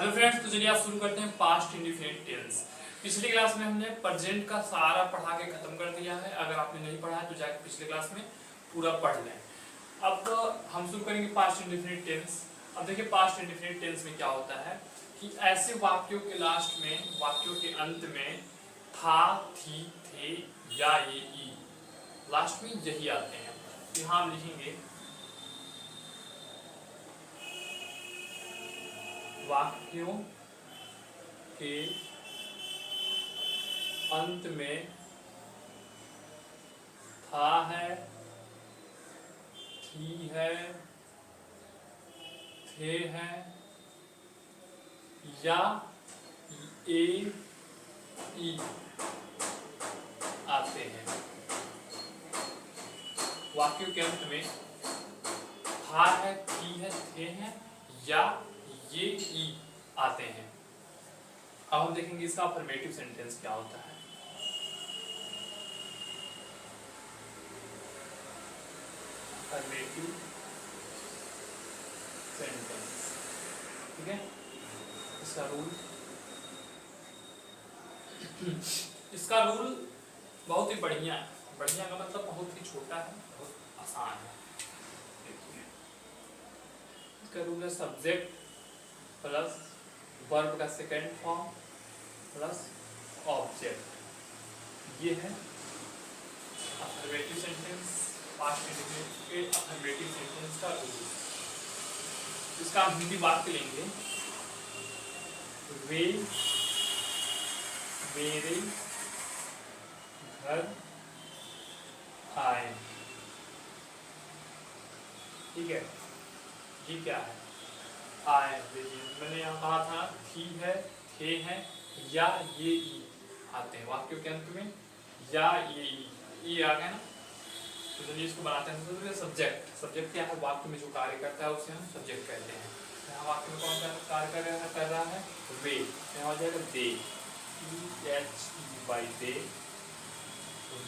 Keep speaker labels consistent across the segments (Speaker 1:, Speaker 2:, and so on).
Speaker 1: Hello friends, तो चलिए आज शुरू करते हैं पास्ट इंडेफिनिट टेंस। पिछली क्लास में हमने प्रेजेंट का सारा पढ़ा के खत्म कर दिया है। अगर आपने नहीं पढ़ा है तो जाकर पिछले क्लास में पूरा पढ़ लें। अब हम शुरू करेंगे पास्ट इंडेफिनिट टेंस। अब देखिए पास्ट इंडेफिनिट टेंस में क्या होता है कि ऐसे वाक्यों के लास्ट में, वाक्यों के अंत में था, थी, थे या ये ई लास्ट में यही आते हैं। यहाँ हम लिखेंगे वाक्यों के अंत में था है, थी है, थे हैं या ए ई आते हैं। वाक्यों के अंत में था है, थी है, थे हैं या ये ई आते हैं। अब हम देखेंगे इसका अफर्मेटिव सेंटेंस क्या होता है। अफर्मेटिव सेंटेंस, ठीक है। इसका रूल बहुत ही बढ़िया है। बढ़िया का मतलब बहुत ही छोटा है, बहुत आसान है। देखिए इसका रूल है सब्जेक्ट प्लस वर्ब का सेकेंड फॉर्म प्लस ऑब्जेक्ट। ये है अफर्मेटिव सेंटेंस, पास्ट इंडेफिनिट के अफर्मेटिव सेंटेंस का रूल। इसका हम हिंदी वाक्य लेंगे, वे मेरे घर आए। ठीक है, ये क्या है? आए। देखिए मैंने यहाँ कहा था थी है, थे हैं या ये ई आते हैं। वाक्यों के अंत में या ये ई आ गया ना, तो चलिए इसको बनाते हैं। तो सब्जेक्ट, सब्जेक्ट क्या है? वाक्य में जो कार्य करता है उसे हम सब्जेक्ट कहते हैं। यहाँ वाक्य में कौन सा कार्य कर रहा है? वे। यहाँ हो जाएगा दे, EHE दे।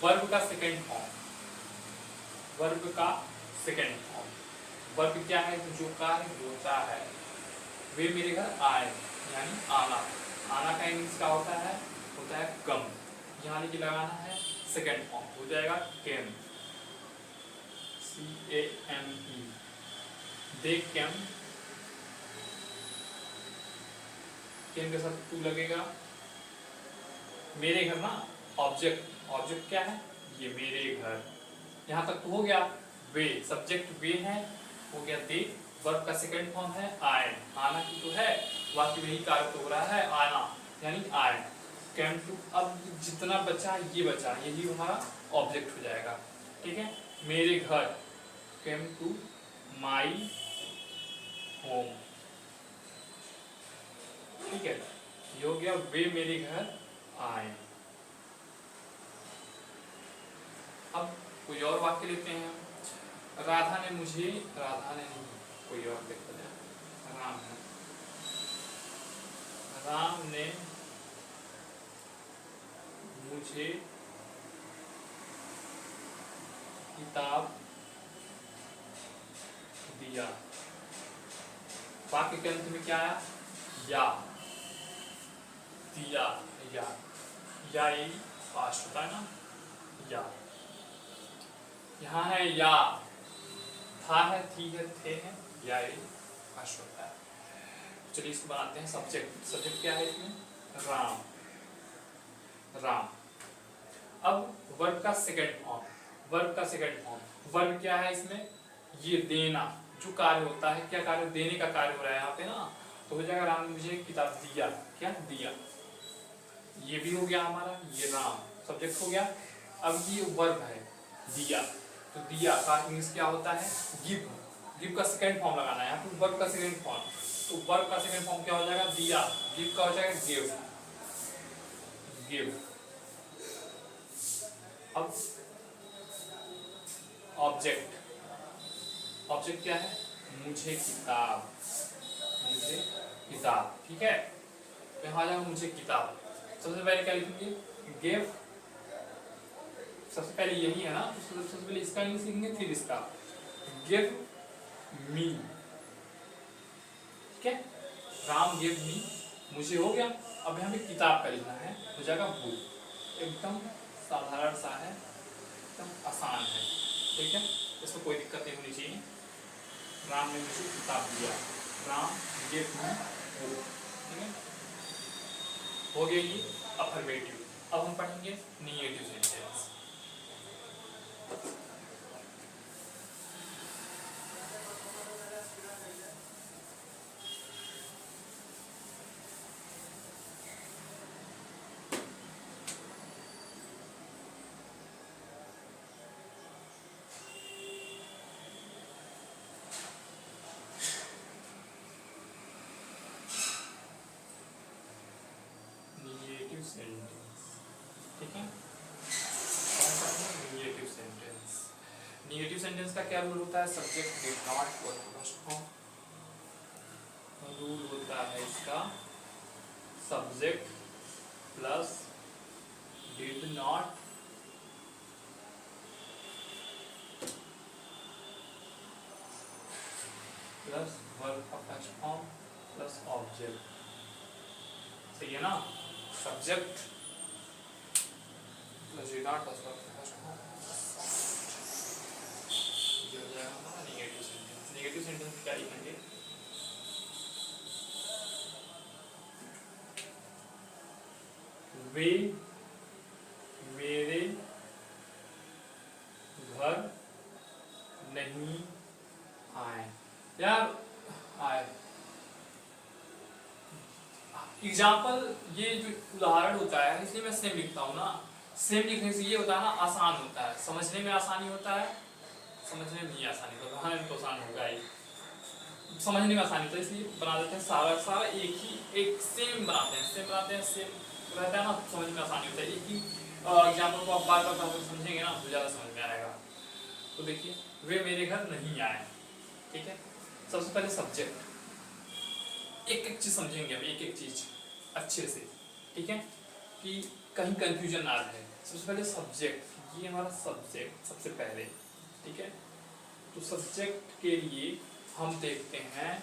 Speaker 1: वर्ब का सेकेंड फॉर्म, वर्ब का सेकेंड फॉर्म। वर्ब क्या है? जो कार्य होता है। वे मेरे घर आए यानी आना। आना का इंग्लिश क्या होता है? होता है कम। यहाँ लिखी लगाना है सेकेंड फॉर्म, हो जाएगा केम, CAME। दे केम, केम के साथ टू लगेगा। मेरे घर ना ऑब्जेक्ट, ऑब्जेक्ट क्या है? ये मेरे घर। यहाँ तक तो हो गया। वे सब्जेक्ट वे है, हो गया दे। वर्ब का सेकंड फॉर्म है आए, आना की तो है, वाक्य में ही कार्य तो हो रहा है आना यानी आए। कैम टू, अब जितना बचा ये बचा, यही हमारा ऑब्जेक्ट हो जाएगा। ठीक है, मेरे घर, कैम टू माई होम। ठीक है, ये हो गया वे मेरे घर आए। अब कोई और वाक्य लेते हैं। राधा ने मुझे, राधा ने नहीं, कोई और देखते हैं। राम है, राम ने मुझे किताब दिया। वाक्य के अंत में क्या आया? या, दिया, या ये पास्ट होता है ना, या। यहाँ है या, था है, थी है, थे हैं या ये पास्ट होता है। चलिए इसको बनाते हैं सब्जेक्ट। सब्जेक्ट क्या है इसमें? राम, राम। अब वर्ब का सेकंड फॉर्म, वर्ब का सेकंड फॉर्म। वर्ब क्या है इसमें? ये देना, जो कार्य होता है। क्या कार्य? देने का कार्य हो रहा है यहाँ पे ना, तो हो जाएगा राम ने मुझे किताब दिया। क्या दिया? ये भी हो गया हमारा, ये राम सब्जेक्ट हो गया। अब ये वर्ब है दिया, तो दिया का इंग्लिश क्या होता है? गिव। गिव का सेकंड फॉर्म लगाना है यहाँ पे, वर्ब का सेकंड फॉर्म। तो वर्ब का सेकंड फॉर्म क्या हो जाएगा? दिया। गिव का हो जाएगा गिव, गिव। अब ऑब्जेक्ट, ऑब्जेक्ट क्या है? मुझे किताब, मुझे किताब। ठीक है, तो यहाँ आ जाएगा मुझे किताब। सबसे पहले क्या लिखेंगे? गिव। सबसे पहले यही है ना, तो सबसे पहले इसका इंग्लिश लिखेंगे, फिर इसका। Give me. ठीक है, राम गिव मी, मुझे हो गया। अब यहाँ पे किताब का लिखना है, हो जाएगा बुक। एकदम साधारण सा है, एकदम आसान है, ठीक है, इसमें कोई दिक्कत नहीं होनी चाहिए। राम ने मुझे किताब दिया, राम गिव मी बुक, ठीक है, हो गया ये अफर्मेटिव। अब हम पढ़ेंगे निगेटिव सेंटेंस। निगेटिव सेंटेंस, ठीक है, निगेटिव सेंटेंस। निगेटिव सेंटेंस का क्या रूल होता है? सब्जेक्ट डिड नॉट रूल होता है इसका, subject plus did not plus verb का फर्स्ट फॉर्म प्लस ऑब्जेक्ट। सही है ना? Subject plus did not plus verb का फर्स्ट फॉर्म, ये हो जाएगा हमारा निगेटिव सेंटेंस। निगेटिव सेंटेंस क्या लिखेंगे? वे मेरे घर नहीं आए। यार आए, एग्जाम्पल ये जो उदाहरण होता है इसलिए मैं सेम लिखता हूँ ना। सेम लिखने से ये होता है ना, आसान होता है, समझने में आसानी होता है, समझने में नहीं आसानी होता, हाँ तो आसान होगा ही, समझने में आसानी होता है, इसलिए बना देते हैं सारा सारा एक ही, एक सेम बनाते हैं, सेम बनाते हैं, सेम रहता है ना, समझने में आसानी होता है। एक ही एग्जाम्पल को आप बार बार समझेंगे ना तो ज़्यादा समझ में आएगा। तो देखिए, वे मेरे घर नहीं आए, ठीक है। सबसे पहले सब्जेक्ट, एक एक चीज समझेंगे हम, एक एक चीज अच्छे से, ठीक है, कि कहीं कंफ्यूजन ना रहे। सबसे पहले सब्जेक्ट, ये हमारा सब्जेक्ट सबसे पहले, ठीक है। तो सब्जेक्ट के लिए हम देखते हैं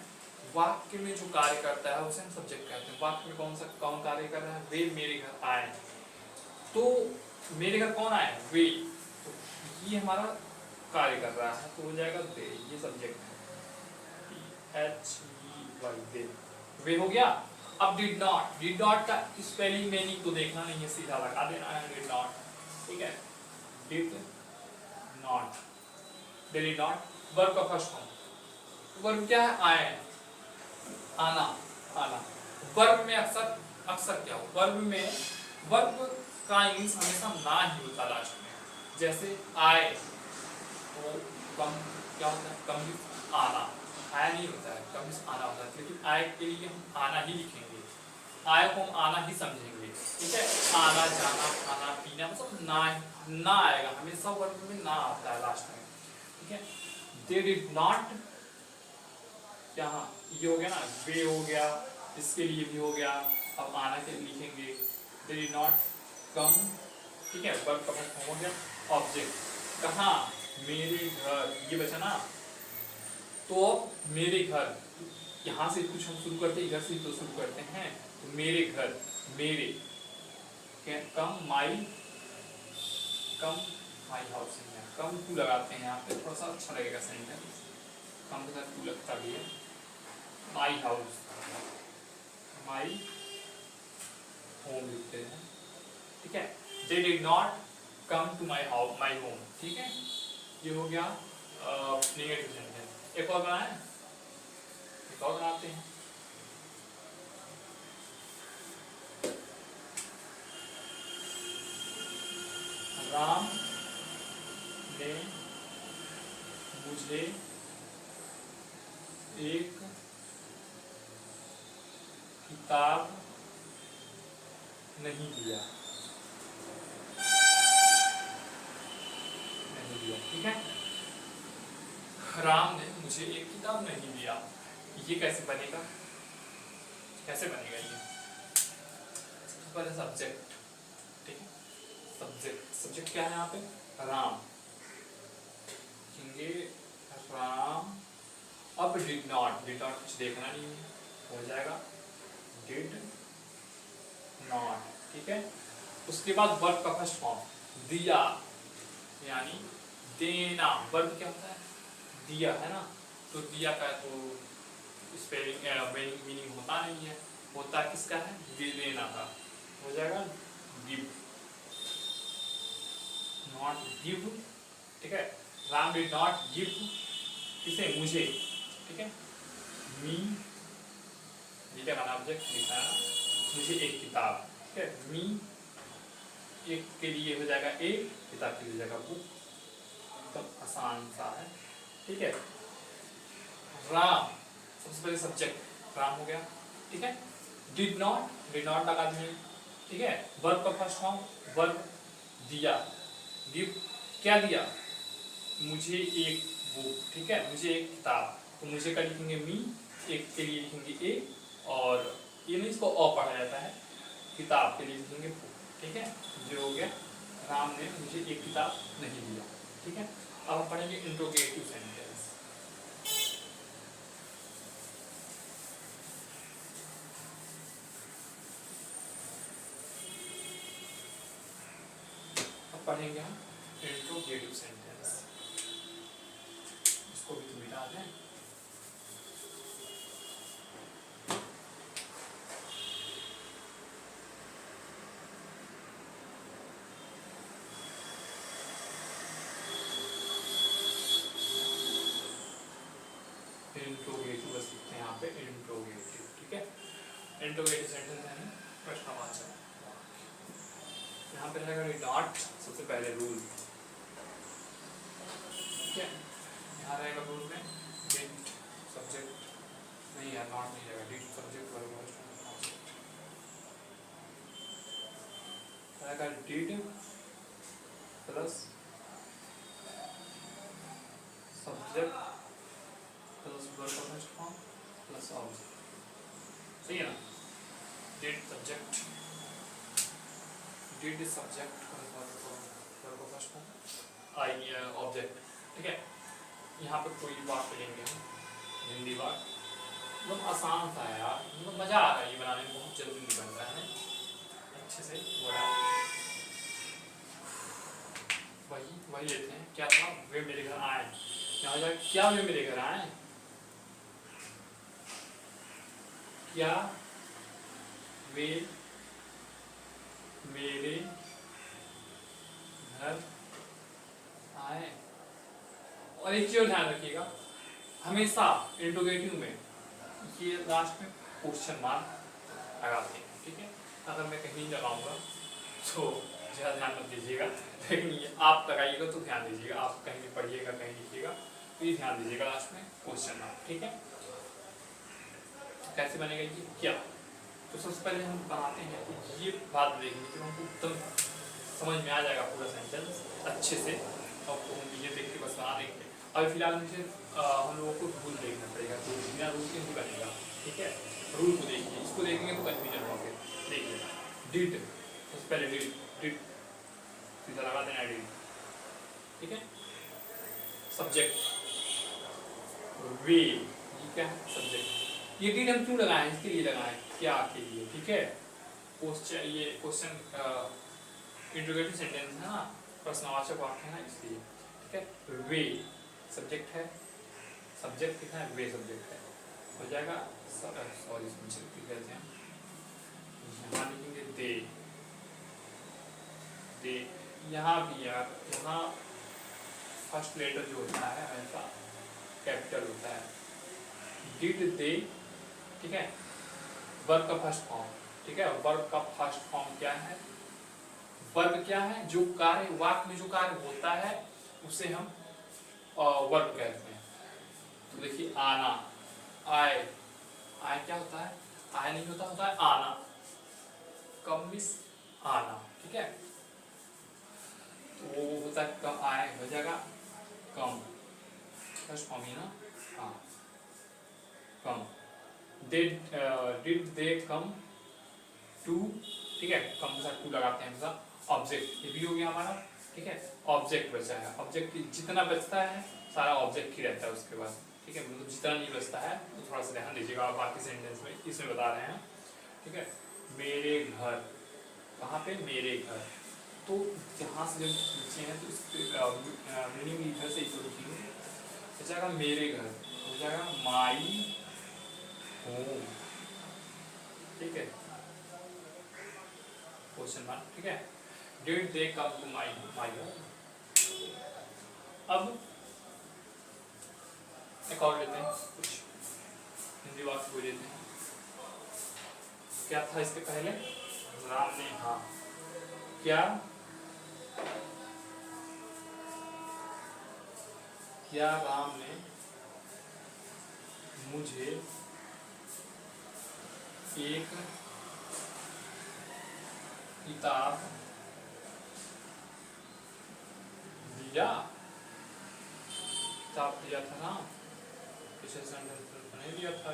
Speaker 1: वाक्य में जो कार्य करता है उसे हम सब्जेक्ट कहते हैं। वाक्य में कौन कार्य कर रहा है? वे मेरे घर आए, तो मेरे घर कौन आए? वे, तो ये हमारा कार्य कर रहा है, तो हो जाएगा वे, ये सब्जेक्ट है, HEY वे, वे हो गया। अब डिड नॉट का स्पेलिंग मीनिंग तो देखना नहीं है, सीधा लगा देना है डिड नॉट, ठीक है, did not, did not. Verb का फर्स्ट फॉर्म, वर्ब क्या है? आए, आना, आना। वर्ब में अक्सर क्या हो? वर्ब का इंग्लिश हमेशा ना ही होता लास्ट में, जैसे आए तो कम क्या होता है? कम आना, आया नहीं होता है, कम आना होता है, लेकिन आय के लिए हम आना ही लिखेंगे, आय को हम आना ही समझेंगे, ठीक है। आना, जाना, खाना, पीना, मतलब ना आएगा, हमेशा वर्ब में ना आता है लास्ट में, ठीक है। दे डिड नॉट, यहाँ ये हो गया ना, वे हो गया, इसके लिए भी हो गया। अब आना के लिखेंगे, दे डिड नॉट कम, ठीक है, वर्ब का फॉर्म हो गया। ऑब्जेक्ट कहाँ? मेरे घर, ये बचा ना, तो मेरे घर, यहाँ से कुछ हम शुरू करते हैं, इधर से तो शुरू करते हैं, तो मेरे घर, मेरे, कम माई हाउस, कम टू लगाते हैं यहाँ पे, थोड़ा सा अच्छा लगेगा सेंटेंस, कम के साथ टू लगता भी है। माई हाउस, माई होम लिखते हैं, ठीक है। They did not come to my home, ठीक है, ये हो गया नेगेटिव सेंटेंस। एक और बनाए, एक और बनाते हैं। राम ने मुझे एक किताब नहीं दिया, ठीक है। राम ने मुझे एक किताब नहीं दिया, ये कैसे बनेगा? कैसे बनेगा ये? सबसे पहले सब्जेक्ट, ठीक है, सब्जेक्ट क्या है यहाँ पे? राम, लिखेंगे राम। अब डिड नॉट कुछ देखना नहीं है, हो जाएगा है। उसके बाद वर्ब का फर्स्ट फॉर्म दिया, यानी देना। वर्ब क्या होता है? दिया, है ना। तो दिया का तो स्पेलिंग मीनिंग होता नहीं है, होता किसका है? दे देना का। हो जाएगा गिव, नॉट गिव, ठीक है। राम डिड नॉट गिव किसे? मुझे, ठीक है। मी, ये क्या करना? ऑब्जेक्ट लिखा है, मुझे एक किताब, ठीक है। मी एक के लिए हो जाएगा ए, किताब के लिए हो जाएगा बुक। एकदम आसान सा है, ठीक है। राम, सबसे पहले सब्जेक्ट राम हो गया, ठीक है। डिड नॉट लगा दिए, ठीक है। वर्ब का फर्स्ट फॉर्म वर्ब दिया, गिव क्या दिया? मुझे एक बुक, ठीक है, मुझे एक किताब। तो मुझे का लिखेंगे मी, एक के लिए लिखेंगे ए, और ये नहीं इसको अ पढ़ा जाता है, किताब के लिए लिखेंगे बुक, ठीक है। जो हो गया राम ने मुझे एक किताब नहीं दिया, ठीक है। अब हम पढ़ेंगे इंट्रोगेटिव सेंटेंस। अब पढ़ेंगे हम इंट्रोगेटिव सेंटेंस। इसको भी तो मिटा दें। इंट्रोगेटिव बस लिखते हैं यहाँ पे इंट्रोगेटिव, ठीक है। इंट्रोगेटिव सेंटेंस है प्रश्नवाचक। यहाँ पे रहेगा नॉट, सबसे पहले रूल, ठीक है। यहाँ रहेगा रूल में डिड सब्जेक्ट, नहीं है नॉट नहीं रहेगा, डिड सब्जेक्ट वर्ब रहेगा did plus subject plus verb का फर्स्ट फॉर्म प्लस ऑब्जेक्ट, सही है ना। Did subject, did subject verb का फर्स्ट फॉर्म आई ऑब्जेक्ट, ठीक है। यहाँ पे कोई बात लेंगे हम हिंदी बात, मतलब आसान था यार, मतलब मजा आ रहा है ये बनाने में, बहुत जल्दी बन रहा है अच्छे से। वही लेते हैं, क्या था? वे मेरे घर आए, यहाँ जाए क्या वे मेरे घर आए, क्या वे मेरे घर आए। और एक चीज ध्यान रखिएगा, हमेशा इंट्रोगेटिव में ये लास्ट में क्वेश्चन मार्क लगाते हैं, ठीक है। अगर मैं कहीं लगाऊंगा तो ज़्यादा ध्यान मत दीजिएगा, लेकिन ये आप लगाइएगा तो ध्यान दीजिएगा, आप कहीं भी पढ़िएगा कहीं लिखिएगा तो ये ध्यान दीजिएगा लास्ट में क्वेश्चन मार्क, ठीक है। कैसे बनेगा ये क्या? तो सबसे पहले हम बनाते हैं, तो ये बात देखेंगे कि हमको एकदम समझ में आ जाएगा पूरा सेंटेंस अच्छे से, और तो हम ये देख के बस बना देंगे। अभी फिलहाल मुझे हम लोगों को रूल देखना पड़ेगा, तो बिना रूल के नहीं बनेगा, ठीक है। रूल को देखिए, इसको देखेंगे तो कन्फ्यूजन होंगे। देखिए डिड, सबसे पहले डिड सीधा लगा देना डिड, ठीक है। सब्जेक्ट वे, ये क्या है? सब्जेक्ट। ये डिड हम क्यों लगाए? इसके लिए लगाए, क्या के लिए, ठीक है। क्वेश्चन, ये क्वेश्चन इंट्रोगेटिव सेंटेंस है ना, प्रश्नवाचक वाक्य है ना, इसलिए, ठीक है। वे सब्जेक्ट है, सब्जेक्ट कितना है? वे सब्जेक्ट है, हो जाएगा। सॉरी सब्जेक्ट कहते हैं, यहाँ लिखेंगे दे, दे। यहाँ भी यार, यहाँ फर्स्ट लेटर जो होता है हमेशा कैपिटल होता है। डिड दे, ठीक है। वर्ब का फर्स्ट फॉर्म, ठीक है। वर्ब का फर्स्ट फॉर्म क्या है? वर्ब क्या है? जो कार्य, वाक्य में जो कार्य होता है उसे हम वर्ब कहते हैं। तो देखिए आना, आए, आए क्या होता है? आए नहीं होता, होता है आना। कम मिस आना, ठीक है। तो वो होता है कम, आए हो जाएगा कम, फर्स्ट फॉर्म ही ना, हाँ कम। डिड दे कम टू, ठीक है। कम के साथ टू लगाते हैं हमेशा। ऑब्जेक्ट, ये भी हो गया हमारा, ठीक है। ऑब्जेक्ट बचा है, ऑब्जेक्ट जितना बचता है सारा ऑब्जेक्ट ही रहता है उसके बाद, ठीक है। मतलब जितना नहीं बचता है तो थोड़ा सा ध्यान दीजिएगा, बाकी सेंटेंस में इसमें बता रहे हैं, ठीक है। मेरे घर, कहाँ पे, मेरे घर। तो यहाँ से जब नीचे हैं तो इस मीनिंग इधर से इधर लिखेंगे, हो जाएगा मेरे घर, हो जाएगा माई होम, ठीक है, क्वेश्चन मार्क, ठीक है। Did they come to my home. अब एक और लेते हैं, कुछ हिंदी वाक्य बोल लेते हैं। क्या था इसके पहले, राम ने, हाँ, क्या राम ने मुझे एक किताब दिया, किताब दिया था ना, पिछले सेंटेंस में नहीं दिया था।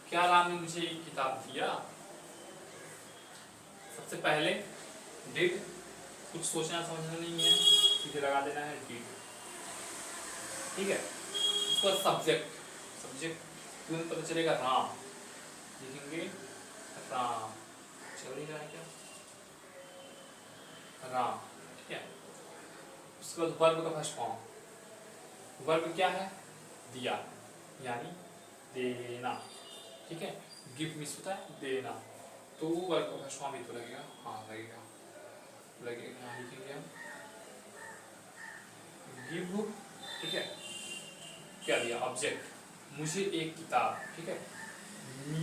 Speaker 1: क्या राम ने मुझे एक किताब दिया। सबसे पहले डिड, कुछ सोचना समझना नहीं है, सीधे लगा देना है डिड, ठीक है। उसका सब्जेक्ट, सब्जेक्ट तुरंत पता चलेगा राम, लिखेंगे राम, चल नहीं रहा है क्या, राम, ठीक है। उसके बाद वर्ब का फर्स्ट फॉर्म, वर्ब क्या है, दिया, यानी देना, ठीक है। गिव मिस होता है देना, तो वर्ब का फर्स्ट फॉर्म ही तो लगेगा, हाँ लगेगा, यहाँ लिखेंगे हम गिव, ठीक है। क्या दिया, ऑब्जेक्ट, मुझे एक किताब, ठीक है, मी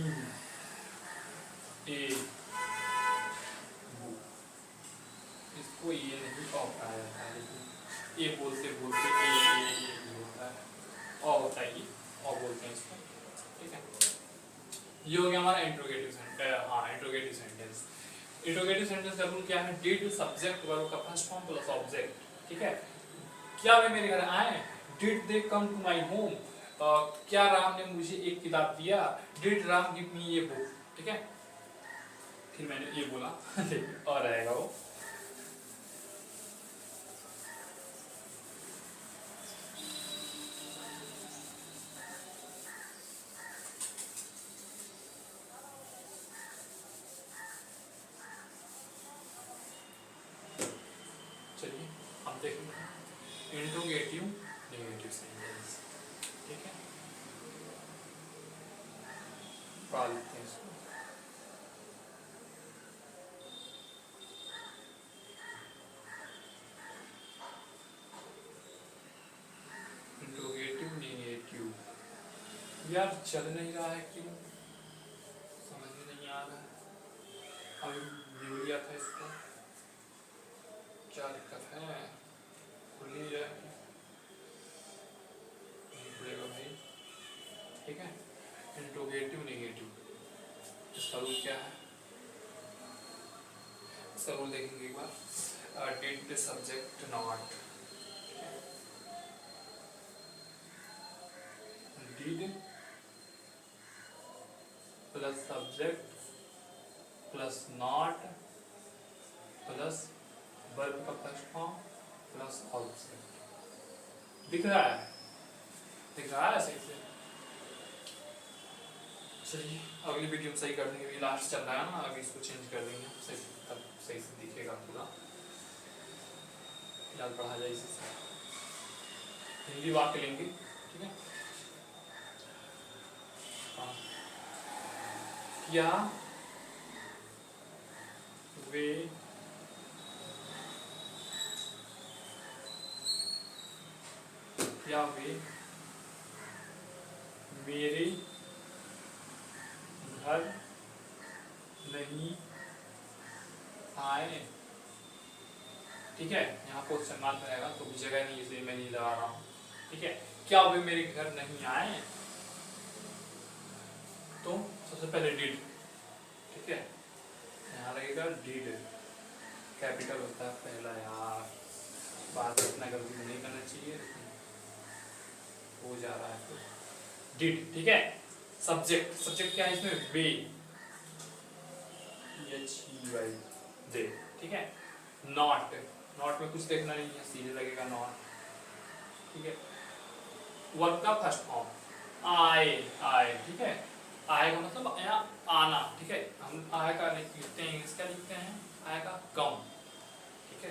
Speaker 1: ए बुक, इसको ये नहीं पढ़ा जाता है, लेकिन ए बोलते बोलते ए होता है, और होता है ये, और बोलते हैं इसको, ठीक है। ये हो गया हमारा इंट्रोगेटिव सेंटेंस, हाँ इंट्रोगेटिव सेंटेंस। इंट्रोगेटिव सेंटेंस का रूल क्या है, डिड सब्जेक्ट वर्ब का फर्स्ट फॉर्म प्लस ऑब्जेक्ट, ठीक है। क्या वे मेरे घर आए, did they come to my home, क्या राम ने मुझे एक किताब दिया, डिड राम गिव मी ये बुक, ठीक है। फिर मैंने ये बोला और आएगा वो, चलिए अब देखेंगे इंट्रोगेटिव नेगेटिव सेंटेंस, ठीक है। पढ़ा लेते हैं इसको। इंट्रोगेटिव नेगेटिव, यार चल नहीं रहा है, क्यों समझ में नहीं आ रहा है। अभी व्यू लिया था इसको, क्या दिक्कत है, खुल नहीं रहा है, नहीं खुलेगा भाई, ठीक है। इंट्रोगेटिव नेगेटिव, इसका रूल क्या है, इसका रूल देखेंगे एक बार। Did subject not, did plus subject plus not plus verb का फर्स्ट फॉर्म प्लस ऑब्जेक्ट, दिख रहा है, दिख रहा है सही से। चलिए अगली वीडियो में सही कर देंगे, ये लास्ट चल रहा है ना, अभी इसको चेंज कर देंगे सही, तब सही से दिखेगा पूरा। फिलहाल पढ़ा जाए इसी से, हिंदी वाक्य लेंगे, ठीक है। क्या वे मेरे घर नहीं आए, ठीक है। यहाँ क्वेश्चन मार्क रहेगा तो भी जगह नहीं, इसलिए मैं नहीं लगा रहा हूँ, ठीक है। क्या वे मेरे घर नहीं आए, तो सबसे पहले डिड, ठीक है, यहाँ लगेगा डिड, कैपिटल होता है पहला, यार बात इतना गलती नहीं करना चाहिए, हो जा रहा है, तो डिड, ठीक है। सब्जेक्ट, सब्जेक्ट क्या है इसमें, वे, दे, ठीक है। नॉट, नॉट में कुछ देखना नहीं है, सीधे लगेगा नॉट, ठीक है। वर्ब का फर्स्ट फॉर्म आए, आए, ठीक है। आएगा मतलब यहाँ आना, ठीक है। हम आएगा लिखते हैं, इंग्लिश क्या लिखते हैं, आएगा कम, ठीक है।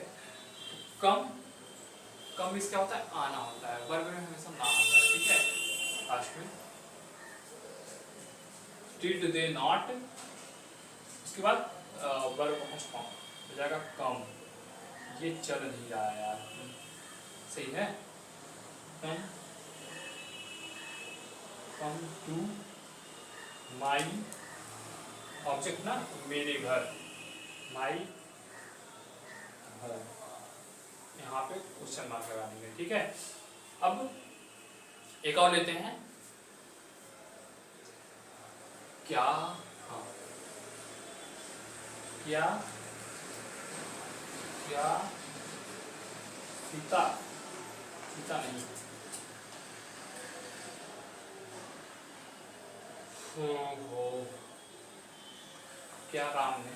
Speaker 1: कम, कम मीन्स क्या होता है, आना होता है, वर्ब में हमेशा ना होता है, ठीक है। लास्ट में डिड दे नॉट, उसके बाद वर्ब फर्स्ट फॉर्म हो जाएगा कम। ये चल नहीं रहा है यार, सही है। कम, कम टू माई ऑब्जेक्ट ना, मेरे घर, माई घर, यहाँ पे क्वेश्चन मार्क लगा देंगे, ठीक है। अब एक और लेते हैं, क्या, हाँ, क्या, क्या सीता, सीता नहीं, हो, क्या राम ने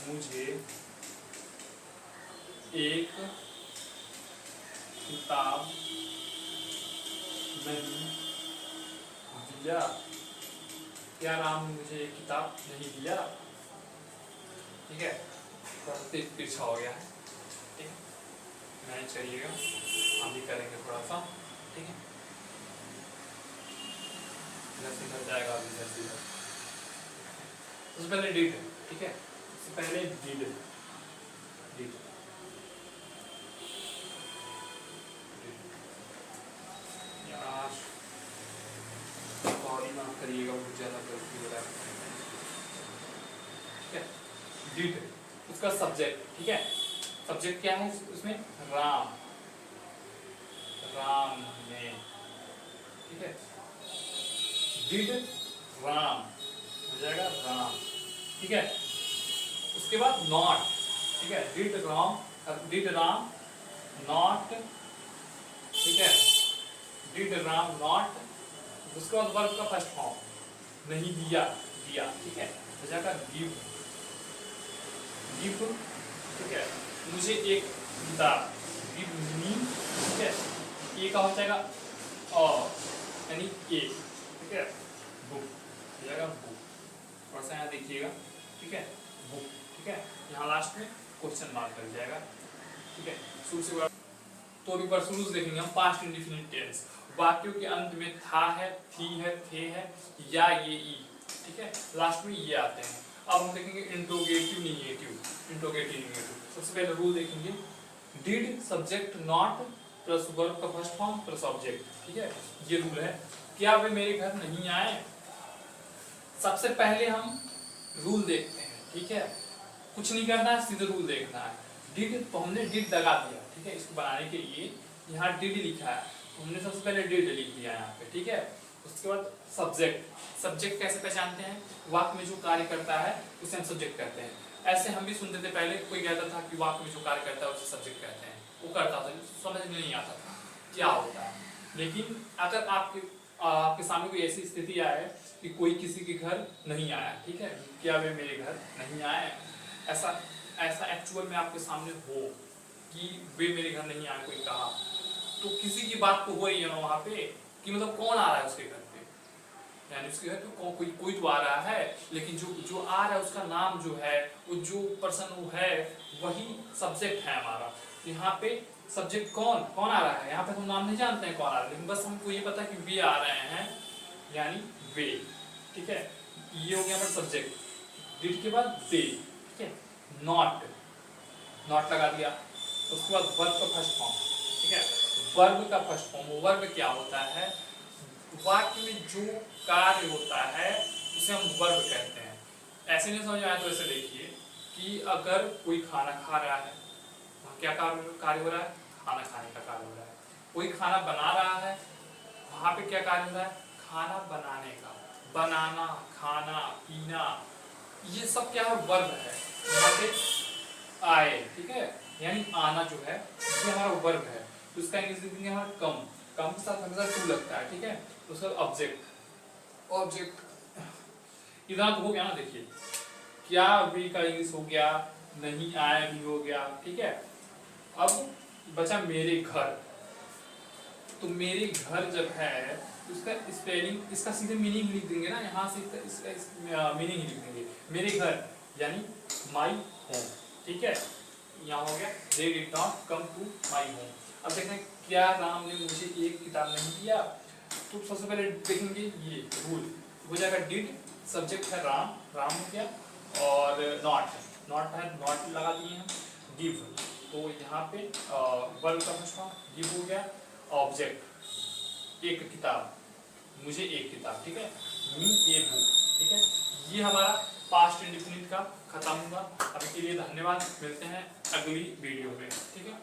Speaker 1: मुझे एक किताब नहीं दिया, क्या राम ने मुझे एक किताब नहीं दिया, ठीक है। पीछा हो गया है, ठीक है। मैनेज करिएगा, हम भी करेंगे थोड़ा सा, ठीक है। इधर से इधर जाएगा, इधर से इधर। उससे पहले डिड, ठीक है, उससे पहले डिड, डिड, यार सॉरी माफ करिएगा, बहुत ज़्यादा गलती हो रहा है, ठीक है। डिड, उसका सब्जेक्ट, ठीक है। सब्जेक्ट क्या है उसमें, राम, राम ने, ठीक है। डिड राम हो जाएगा राम, ठीक है। उसके बाद नॉट, ठीक है, डिड राम नॉट, ठीक है, डिड राम नॉट, उसके बाद वर्ब का फर्स्ट फॉर्म, नहीं दिया, दिया, ठीक है, हो जाएगा गिव, गिव, ठीक है, मुझे एक किताब, गिव मी, ठीक है, ए का हो जाएगा यानी ए, ठीक है, बुक हो जाएगा बुक, थोड़ा सा यहाँ देखिएगा, ठीक है, बुक, ठीक है। यहाँ लास्ट में क्वेश्चन मार्क कर जाएगा, ठीक है। शुरू से तो अभी शुरू से देखेंगे हम पास्ट इंडेफिनिट टेंस, वाक्यों के अंत में था है, थी है, थे है, या ये ई, ठीक है, लास्ट में ये आते हैं। अब हम देखेंगे इंट्रोगेटिव निगेटिव, इंट्रोगेटिव निगेटिव। सबसे पहले रूल देखेंगे, did subject not plus verb का फर्स्ट फॉर्म प्लस ऑब्जेक्ट, ठीक है, ये रूल है। क्या वे मेरे घर नहीं आए? सबसे पहले हम रूल देखते हैं, ठीक है, कुछ नहीं करना है, सीधे रूल देखना है। डिड, तो हमने डिड लगा दिया, ठीक है, इसको बनाने के लिए यहाँ डिड लिखा है, हमने सबसे पहले डिड लिख दिया यहाँ पे, ठीक है। उसके बाद सब्जेक्ट, सब्जेक्ट कैसे पहचानते हैं, वाक्य में जो कार्य करता है उसे हम सब्जेक्ट कहते हैं। ऐसे हम भी सुनते थे पहले, कोई कहता था कि वाक्य में जो कार्य करता है उसे सब्जेक्ट कहते हैं, वो करता था, समझ में नहीं आता था क्या होता है। लेकिन अगर आपके सामने कोई ऐसी स्थिति आए कि कोई किसी के घर नहीं आया, ठीक है, क्या वे मेरे घर नहीं आए, ऐसा एक्चुअल में आपके सामने हो कि वे मेरे घर नहीं आए, कोई कहा, तो किसी की बात तो हो रही है ना वहाँ पे, कि मतलब कौन आ रहा है उसके घर पे, यानी उसके घर पे कोई तो आ रहा है, लेकिन जो आ रहा है उसका नाम जो है, वो जो पर्सन वो है, वही सब्जेक्ट है हमारा। यहाँ पे सब्जेक्ट कौन आ रहा है, यहाँ पे हम नाम नहीं जानते हैं कौन आ रहा है, लेकिन बस हमको ये पता कि वे आ रहे हैं, यानी वे, ठीक है, ये हो गया हमारा सब्जेक्ट। डिड के बाद दे, ठीक है, नॉट लगा दिया, उसके बाद वर्ब का फर्स्ट फॉर्म, ठीक है, वर्ब का फर्स्ट फॉर्म, वर्ब क्या होता है, वाक्य में जो कार्य होता है उसे हम वर्ब कहते हैं। ऐसे नहीं समझ आया तो ऐसे देखिए कि अगर कोई खाना खा रहा है, क्या कार्य हो रहा है, खाना खाने का कार्य हो रहा है। कोई खाना बना रहा है, वहां पे क्या कार्य हो रहा है, खाना बनाने का, बनाना, खाना, पीना, ये सब क्या है, वर्ब है। यहाँ पे आए, ठीक है, यानी आना जो है ये हमारा वर्ब है, तो इसका इंग्लिश लिखेंगे हमारा कम के साथ हमेशा टू लगता है, ठीक है, तो उसका ऑब्जेक्ट इतना तो हो गया ना। देखिए क्या वे का इंग्लिश हो गया, नहीं आए भी हो गया, ठीक है। अब बचा मेरे घर, तो मेरे घर जब है तो इसका स्पेलिंग, इसका सीधे मीनिंग लिख देंगे ना, यहाँ से इसका मीनिंग लिख देंगे। मेरे घर यानी माई होम, ठीक है, यहाँ हो गया they did not come to my home. अब देखें क्या राम ने मुझे एक किताब नहीं दिया, तो सबसे पहले देखेंगे ये रूल हो जाएगा, डिड सब्जेक्ट है राम, राम हो गया, और नॉट है, नॉट लगा दिए हैं, गिव, तो यहाँ पे वर्ब का फर्स्ट फॉर्म गिव हो गया, ऑब्जेक्ट एक किताब, मुझे एक किताब, ठीक है, मी ए बुक, ठीक है। ये हमारा पास्ट इंडेफिनिट का खत्म हुआ। अभी के लिए धन्यवाद, मिलते हैं अगली वीडियो में, ठीक है।